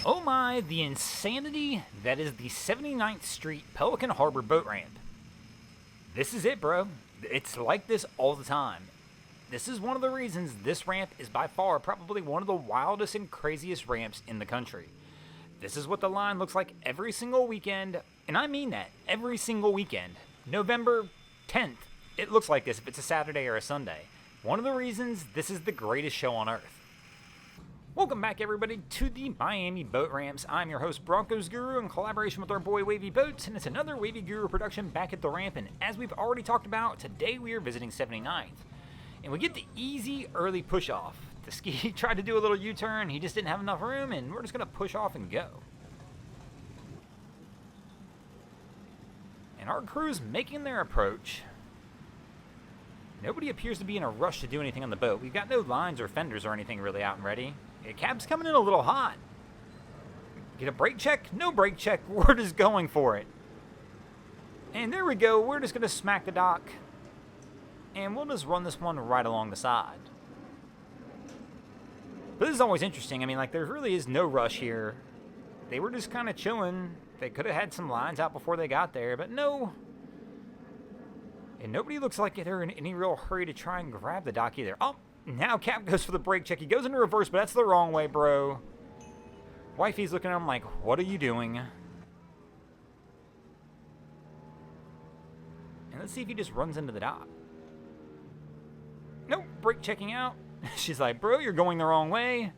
Oh my, the insanity that is the 79th Street Pelican Harbor boat ramp. This is it, bro. It's like this all the time. This is one of the reasons this ramp is by far probably one of the wildest and craziest ramps in the country. This is what the line looks like every single weekend, and I mean that, every single weekend. November 10th, it looks like this if it's a Saturday or a Sunday. One of the reasons this is the greatest show on earth. Welcome back, everybody, to the Miami Boat Ramps. I'm your host, Broncos Guru, in collaboration with our boy Wavy Boats, and it's another Wavy Guru production back at the ramp. And as we've already talked about, today we are visiting 79th. And we get the easy early push off. The ski tried to do a little U-turn, he just didn't have enough room, and we're just going to push off and go. And our crew's making their approach. Nobody appears to be in a rush to do anything on the boat. We've got no lines or fenders or anything really out and ready. The cab's coming in a little hot. Get a brake check? No brake check. We're just going for it. And there we go. We're just going to smack the dock. And we'll just run this one right along the side. But this is always interesting. I mean, like, there really is no rush here. They were just kind of chilling. They could have had some lines out before they got there, but no. And nobody looks like they're in any real hurry to try and grab the dock either. Oh, now Cap goes for the brake check. He goes into reverse, but that's the wrong way, bro. Wifey's looking at him like, what are you doing? And let's see if he just runs into the dock. Nope, brake checking out. She's like, bro, you're going the wrong way.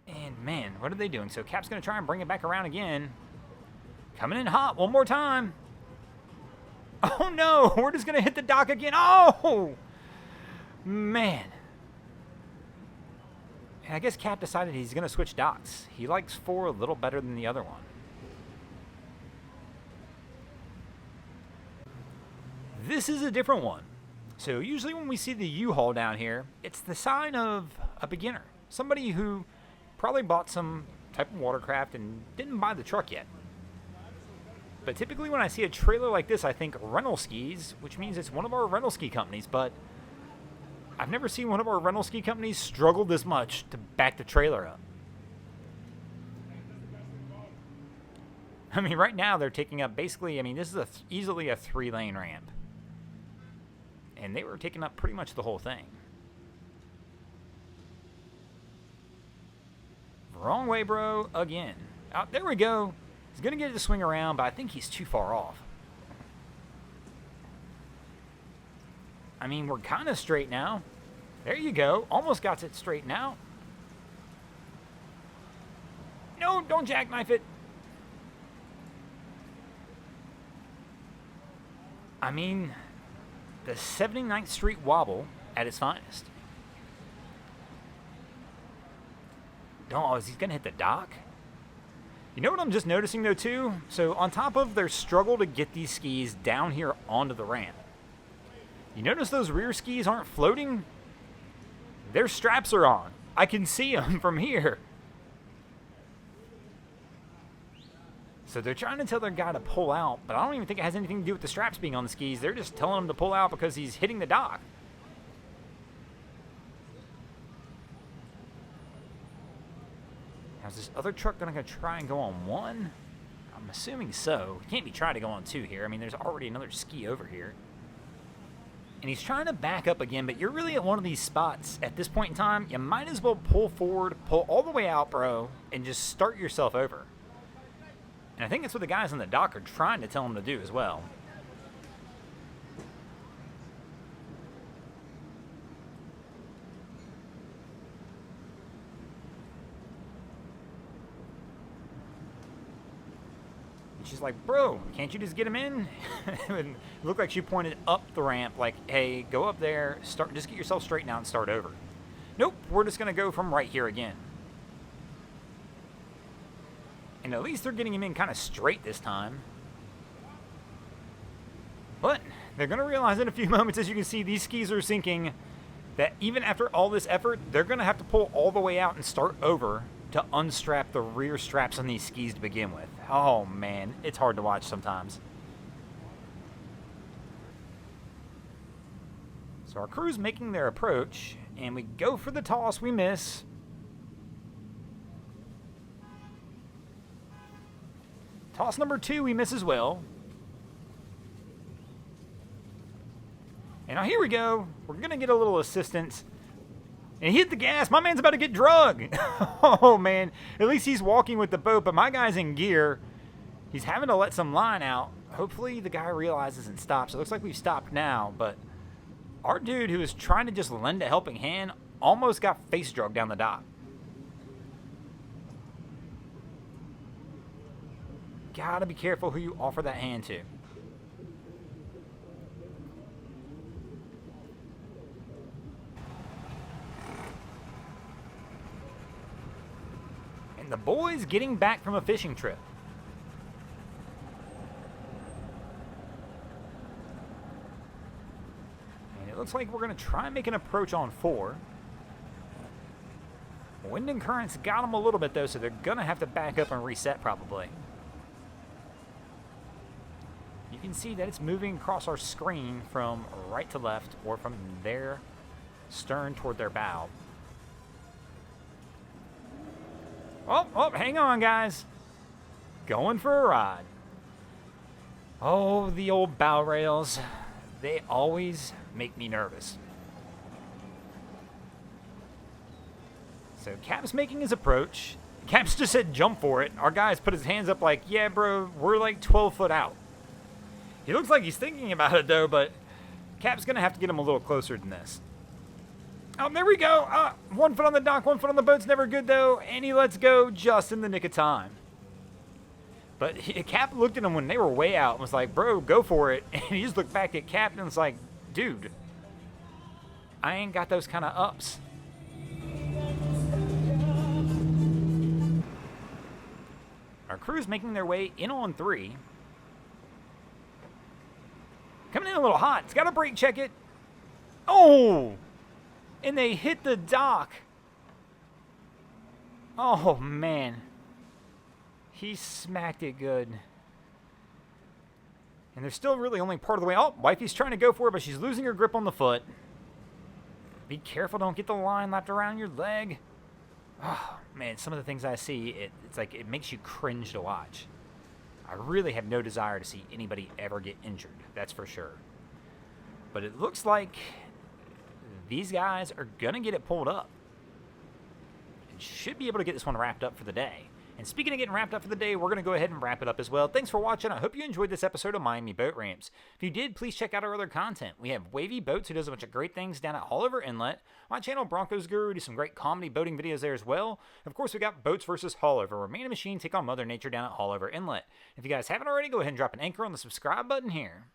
And man, what are they doing? So Cap's going to try and bring it back around again. Coming in hot one more time. Oh no, we're just going to hit the dock again. Oh, man. And I guess Cap decided he's going to switch docks. He likes 4 a little better than the other one. This is a different one. So usually when we see the U-Haul down here, it's the sign of a beginner. Somebody who probably bought some type of watercraft and didn't buy the truck yet. But typically when I see a trailer like this, I think rental skis, which means it's one of our rental ski companies. But I've never seen one of our rental ski companies struggle this much to back the trailer up. I mean, right now they're taking up basically, I mean, this is easily a 3-lane ramp. And they were taking up pretty much the whole thing. Wrong way, bro, again. Oh, there we go. He's going to get it to swing around, but I think he's too far off. I mean, we're kind of straight now. There you go. Almost got it straightened out. No, don't jackknife it. I mean, the 79th Street wobble at its finest. Oh, is he going to hit the dock? You know what I'm just noticing, though, too? So on top of their struggle to get these skis down here onto the ramp, you notice those rear skis aren't floating? Their straps are on. I can see them from here. So they're trying to tell their guy to pull out, but I don't even think it has anything to do with the straps being on the skis. They're just telling him to pull out because he's hitting the dock. Now, is this other truck going to try and go on 1? I'm assuming so. He can't be trying to go on 2 here. I mean, there's already another ski over here. And he's trying to back up again, but you're really at one of these spots. At this point in time, you might as well pull forward, pull all the way out, bro, and just start yourself over. And I think that's what the guys on the dock are trying to tell him to do as well. She's like, bro, can't you just get him in? It looked like she pointed up the ramp like, hey, go up there, just get yourself straightened out and start over. Nope, we're just going to go from right here again. And at least they're getting him in kind of straight this time. But they're going to realize in a few moments, as you can see, these skis are sinking, that even after all this effort, they're going to have to pull all the way out and start over to unstrap the rear straps on these skis to begin with. Oh man, it's hard to watch sometimes. So our crew's making their approach, and we go for the toss, we miss. Toss number 2, we miss as well. And now here we go. We're going to get a little assistance. And he hit the gas. My man's about to get drug. Oh, man. At least he's walking with the boat, but my guy's in gear. He's having to let some line out. Hopefully the guy realizes and stops. It looks like we've stopped now, but our dude who was trying to just lend a helping hand almost got face drugged down the dock. Gotta be careful who you offer that hand to. And the boys getting back from a fishing trip. And it looks like we're going to try and make an approach on 4. Wind and currents got them a little bit, though, so they're going to have to back up and reset probably. You can see that it's moving across our screen from right to left or from their stern toward their bow. Oh, hang on, guys. Going for a ride. Oh, the old bow rails. They always make me nervous. So Cap's making his approach. Cap's just said jump for it. Our guy's put his hands up like, yeah, bro, we're like 12 foot out. He looks like he's thinking about it, though, but Cap's going to have to get him a little closer than this. Oh, there we go. 1 foot on the dock, 1 foot on the boat's never good, though, and he lets go just in the nick of time. But Cap looked at him when they were way out and was like, bro, go for it. And he just looked back at Cap and was like, dude, I ain't got those kind of ups. Our crew's making their way in on 3. Coming in a little hot. It's got to brake check it. Oh! And they hit the dock. Oh, man. He smacked it good. And they're still really only part of the way. Oh, wifey's trying to go for it, but she's losing her grip on the foot. Be careful. Don't get the line lapped around your leg. Oh, man. Some of the things I see, it's like it makes you cringe to watch. I really have no desire to see anybody ever get injured. That's for sure. But it looks like these guys are going to get it pulled up. And should be able to get this one wrapped up for the day. And speaking of getting wrapped up for the day, we're going to go ahead and wrap it up as well. Thanks for watching. I hope you enjoyed this episode of Miami Boat Ramps. If you did, please check out our other content. We have Wavy Boats, who does a bunch of great things down at Haulover Inlet. My channel, Broncos Guru, we do some great comedy boating videos there as well. Of course, we got Boats vs. Haulover, where man and machine take on Mother Nature down at Haulover Inlet. If you guys haven't already, go ahead and drop an anchor on the subscribe button here.